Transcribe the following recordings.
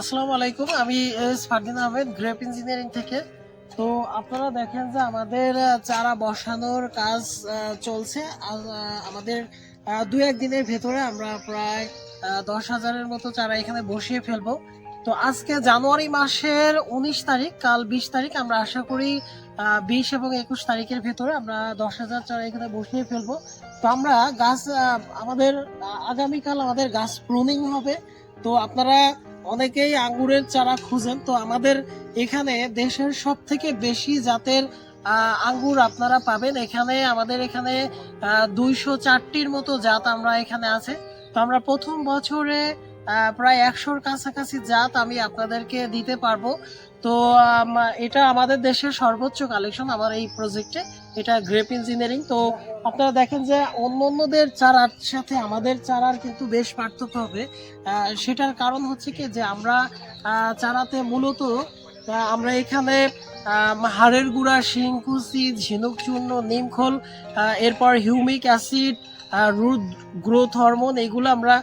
আসসালামু আলাইকুম। আমি ফারদিন আহমেদ, গ্রেপ ইঞ্জিনিয়ারিং থেকে। তো আপনারা দেখেন যে আমাদের চারা বসানোর কাজ চলছে। আমাদের 2-1 দিনের ভেতরে আমরা প্রায় 10,000-এর মতো চারা এখানে বসিয়ে ফেলবো। তো আজকে জানুয়ারি মাসের 19 তারিখ, কাল 20 তারিখ। আমরা আশা করি 20 এবং 21 তারিখের ভেতরে আমরা 10,000 চারা এখানে বসিয়ে ফেলবো। তো আমরা গাছ আমাদের আগামীকাল আমাদের গাছ প্রুনিং হবে। তো আপনারা অনেকেই আঙ্গুরের চারা খুঁজেন, তো আমাদের এখানে দেশের সব থেকে বেশি জাতের আঙ্গুর আপনারা পাবেন। আমাদের এখানে 204টির মতো জাত আমরা এখানে আছে। তো আমরা প্রথম বছরে প্রায় 100-র কাছাকাছি জাত আমি আপনাদেরকে দিতে পারবো। তো এটা আমাদের দেশের সর্বোচ্চ কালেকশন আমার এই প্রজেক্টে। এটা গ্রেপ ইঞ্জিনিয়ারিং। তো আপনারা দেখেন যে অন্যদের চারার সাথে আমাদের চারার কিন্তু বেশ পার্থক্য হবে। সেটার কারণ হচ্ছে কি যে আমরা চারাতে মূলত আমরা এখানে হাড়ের গুঁড়া, শিংকুচি, ঝিনুক চূর্ণ, নিমখোল, এরপর humic acid, root growth hormone, এগুলো আমরা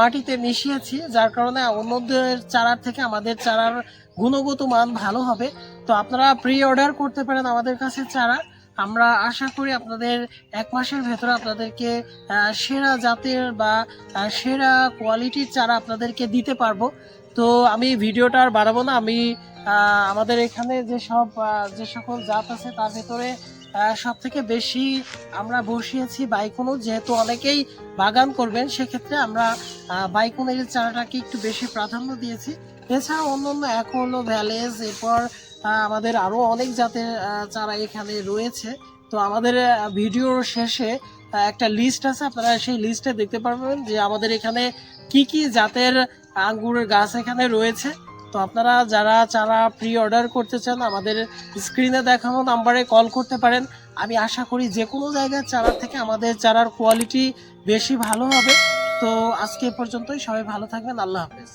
মাটিতে মিশিয়েছি, যার কারণে অন্যদের চারার থেকে আমাদের চারার গুণগত মান ভালো হবে। তো আপনারা প্রি অর্ডার করতে পারেন আমাদের কাছে চারা। আমরা আশা করি আপনাদের 1 মাসের ভেতরে আপনাদেরকে সেরা জাতের বা সেরা কোয়ালিটির চারা আপনাদেরকে দিতে পারবো। তো আমি ভিডিওটা আর বাড়াবো না। আমি আমাদের এখানে যে সকল জাত আছে তার ভেতরে সব থেকে বেশি আমরা বসিয়েছি বাইকুনো। যেহেতু অনেকেই বাগান করবেন, সেক্ষেত্রে আমরা বাইকুনের চারাটাকে একটু বেশি প্রাধান্য দিয়েছি। এছাড়া অন্যান্য অ্যাকোলো, ভ্যালেজ, এরপর আমাদের আরো অনেক জাতের চারা এখানে রয়েছে। তো আমাদের ভিডিওর শেষে একটা লিস্ট আছে, আপনারা সেই লিস্টে দেখতে পারবেন যে আমাদের এখানে কি কি জাতের আঙ্গুরের গাছ এখানে রয়েছে। তো আপনারা যারা চারা প্রি অর্ডার করতে চান আমাদের স্ক্রিনে দেখানো নাম্বারে কল করতে পারেন। আমি আশা করি যে কোনো জায়গার চারা থেকে আমাদের চারার কোয়ালিটি বেশি ভালো হবে। তো আজকে এ পর্যন্তই। সবাই ভালো থাকবেন। আল্লাহ হাফেজ।